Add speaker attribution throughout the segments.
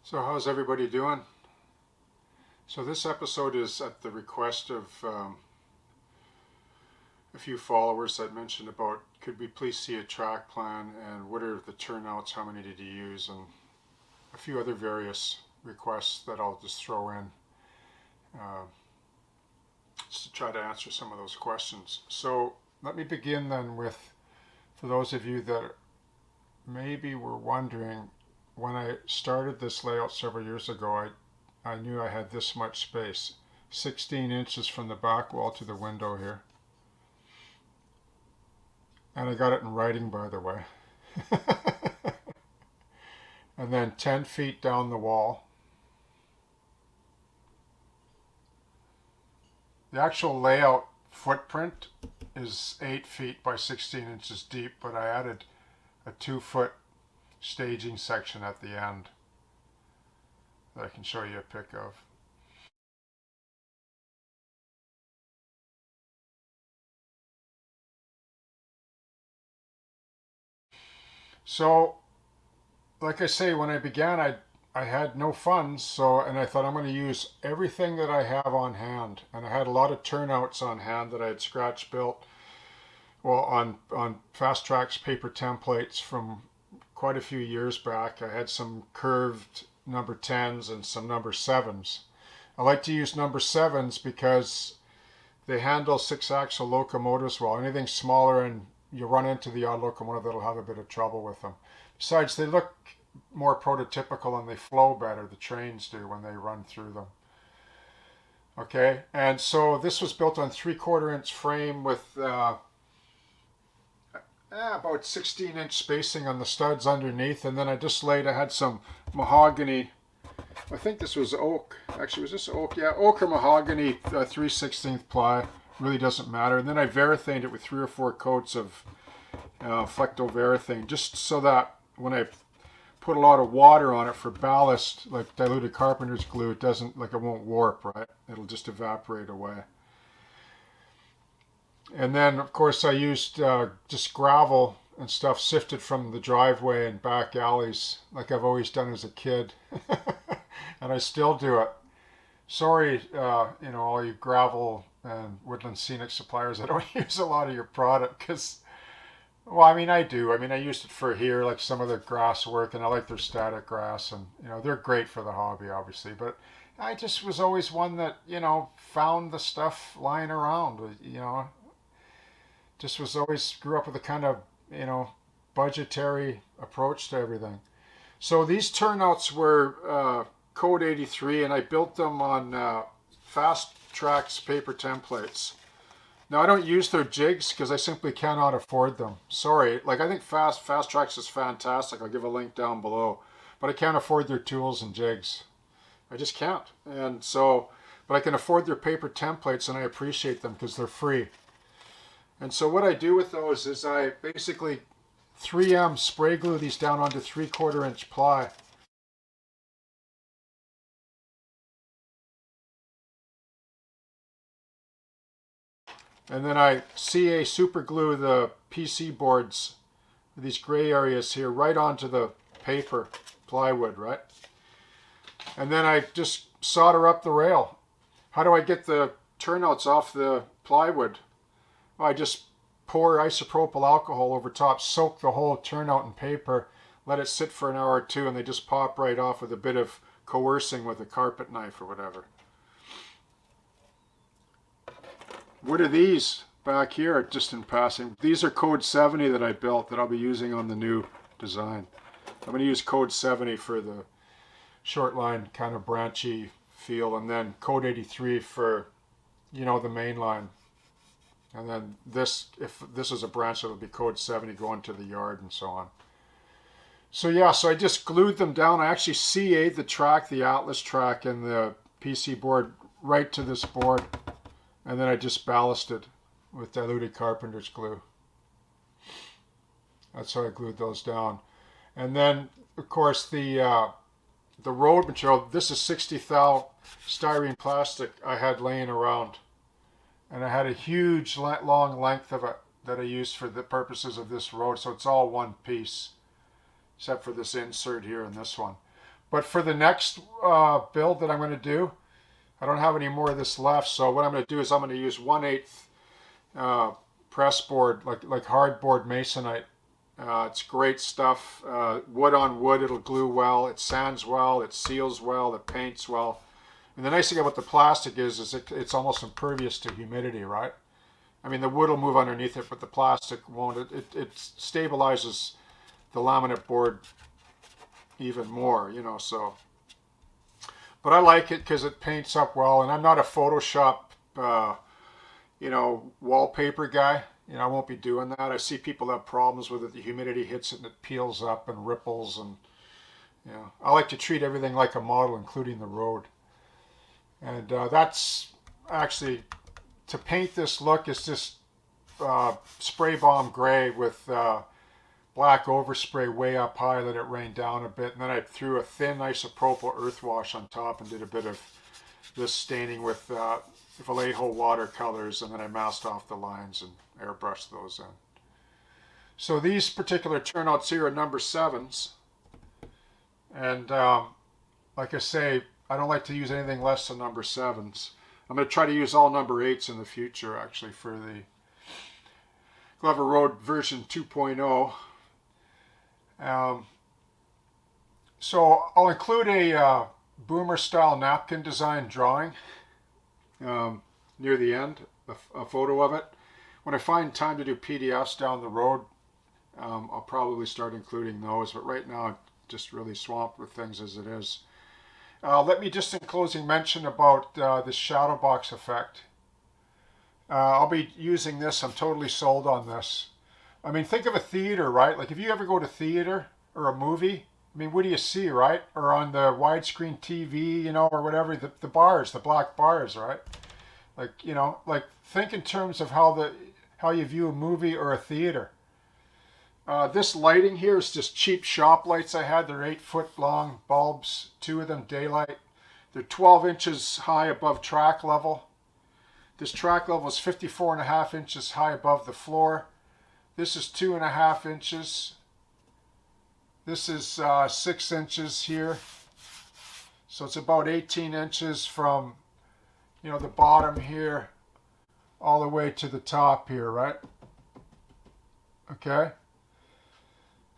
Speaker 1: So how's everybody doing? So this episode is at the request of a few followers that mentioned about could we please see a track plan and what are the turnouts, how many did you use, and a few other various requests that I'll just throw in uh, just to try to answer some of those questions. So let me begin then with, for those of you that maybe were wondering, when I started this layout several years ago, I knew I had this much space, 16 inches from the back wall to the window here. And I got it in writing, by the way. And then 10 feet down the wall. The actual layout footprint is 8 feet by 16 inches deep, but I added a 2-foot staging section at the end that I can show you a pic of. So, like I say, when I began, I had no funds, and I thought I'm going to use everything that I have on hand, and I had a lot of turnouts on hand that I had scratch built, well, on Fast Track's paper templates from quite a few years back. I had some curved number 10s and some number 7s. I like to use number 7s because they handle 6-axle locomotives well. Anything smaller and you run into the odd locomotive that'll have a bit of trouble with them. Besides, they look more prototypical and they flow better, the trains do, when they run through them. Okay, and so this was built on 3/4 inch frame with about 16-inch spacing on the studs underneath, and then I had some mahogany. I think this was oak. Actually, was this oak? Yeah, oak or mahogany 3/16 ply. Really doesn't matter. And then I varathaned it with 3 or 4 coats of flecto-varathane, just so that when I put a lot of water on it for ballast, like diluted carpenter's glue, it won't warp, right? It'll just evaporate away. And then, of course, I used just gravel and stuff sifted from the driveway and back alleys, like I've always done as a kid. And I still do it. Sorry, all you gravel and woodland scenic suppliers, I don't use a lot of your product because, well, I mean, I do. I mean, I used it for here, like some of the grass work, and I like their static grass, and they're great for the hobby, obviously. But I just was always one that found the stuff lying around. Just was always grew up with a kind of you know budgetary approach to everything. So these turnouts were Code 83, and I built them on Fast Tracks paper templates. Now I don't use their jigs because I simply cannot afford them. Sorry, like I think Fast Tracks is fantastic. I'll give a link down below, but I can't afford their tools and jigs. I just can't. And so, but I can afford their paper templates, and I appreciate them because they're free. And so what I do with those is I basically 3M spray glue these down onto 3/4 inch ply. And then I CA super glue the PC boards, these gray areas here, right onto the paper plywood, right? And then I just solder up the rail. How do I get the turnouts off the plywood? Well, I just pour isopropyl alcohol over top, soak the whole turnout in paper, let it sit for an hour or two, and they just pop right off with a bit of coercing with a carpet knife or whatever. What are these back here, just in passing? These are Code 70 that I built that I'll be using on the new design. I'm going to use Code 70 for the short line kind of branchy feel, and then Code 83 for, the main line. And then this, if this is a branch, it'll be Code 70 going to the yard and so on. So yeah, so I just glued them down. I actually CA'd the track, the Atlas track, and the PC board right to this board. And then I just ballasted with diluted carpenter's glue. That's how I glued those down. And then, of course, the road material. This is 60 thou styrene plastic I had laying around, and I had a huge long length of it that I used for the purposes of this road. So it's all one piece, except for this insert here and this one. But for the next build that I'm going to do, I don't have any more of this left, so what I'm going to do is I'm going to use 1/8 press board, like hardboard masonite. It's great stuff. Wood on wood, it'll glue well, it sands well, it seals well, it paints well. And the nice thing about the plastic is it's almost impervious to humidity, right? I mean, the wood will move underneath it, but the plastic won't. It stabilizes the laminate board even more, so. But I like it because it paints up well, and I'm not a Photoshop, wallpaper guy. I won't be doing that. I see people have problems with it. The humidity hits it and it peels up and ripples, and I like to treat everything like a model, including the road. And that's actually, to paint this look, is just spray bomb gray with black overspray way up high, let it rain down a bit, and then I threw a thin isopropyl earth wash on top and did a bit of this staining with Vallejo watercolors, and then I masked off the lines and airbrushed those in. So these particular turnouts here are number 7s, and like I say, I don't like to use anything less than number 7s. I'm going to try to use all number 8s in the future, actually, for the Glover Road version 2.0. So I'll include a boomer style napkin design drawing near the end, a photo of it. When I find time to do PDFs down the road, I'll probably start including those, but right now I'm just really swamped with things as it is. Let me just in closing mention about the shadow box effect. I'll be using this. I'm totally sold on this. I mean, think of a theater, right? Like if you ever go to theater or a movie, I mean, what do you see, right? Or on the widescreen TV, or whatever, the bars, the black bars, right? Like think in terms of how you view a movie or a theater. This lighting here is just cheap shop lights I had. They're 8-foot long bulbs, 2 of them daylight. They're 12 inches high above track level. This track level is 54.5 inches high above the floor. This is 2.5 inches. This is 6 inches here. So it's about 18 inches from, the bottom here all the way to the top here, right? Okay.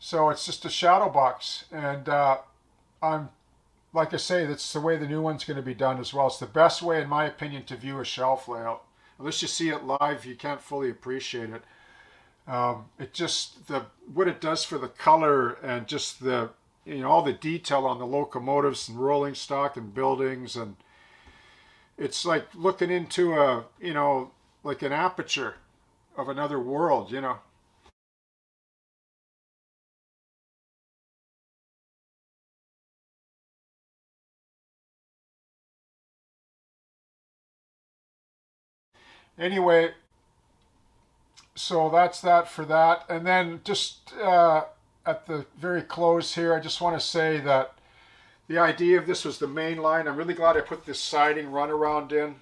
Speaker 1: So it's just a shadow box, and I'm, like I say, that's the way the new one's going to be done as well. It's the best way, in my opinion, to view a shelf layout. Unless you see it live, you can't fully appreciate it. It just, what it does for the color and just the, all the detail on the locomotives and rolling stock and buildings, and it's like looking into a, like an aperture of another world. Anyway, so that's that for that. And then just at the very close here, I just want to say that the idea of this was the main line. I'm really glad I put this siding runaround in,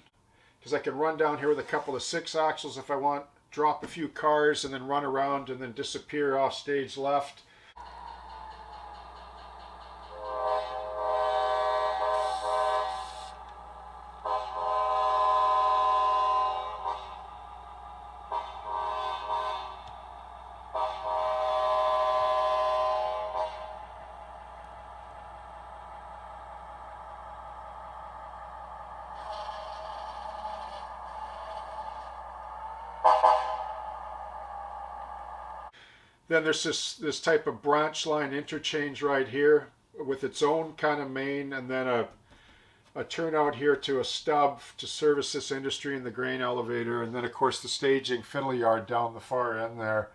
Speaker 1: because I can run down here with a couple of 6-axles if I want, drop a few cars and then run around and then disappear off stage left. Then there's this type of branch line interchange right here with its own kind of main, and then a turnout here to a stub to service this industry and the grain elevator, and then of course the staging fiddle yard down the far end there,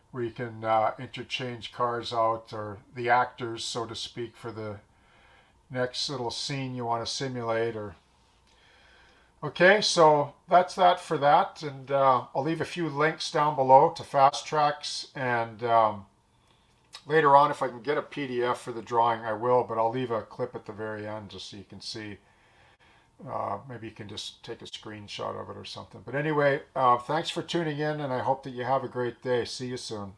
Speaker 1: where you can interchange cars out, or the actors, so to speak, for the next little scene you want to simulate. Or okay, so that's that for that, and I'll leave a few links down below to fast tracks, and later on, if I can get a PDF for the drawing, I will, but I'll leave a clip at the very end just so you can see. Maybe you can just take a screenshot of it or something. But anyway, thanks for tuning in, and I hope that you have a great day. See you soon.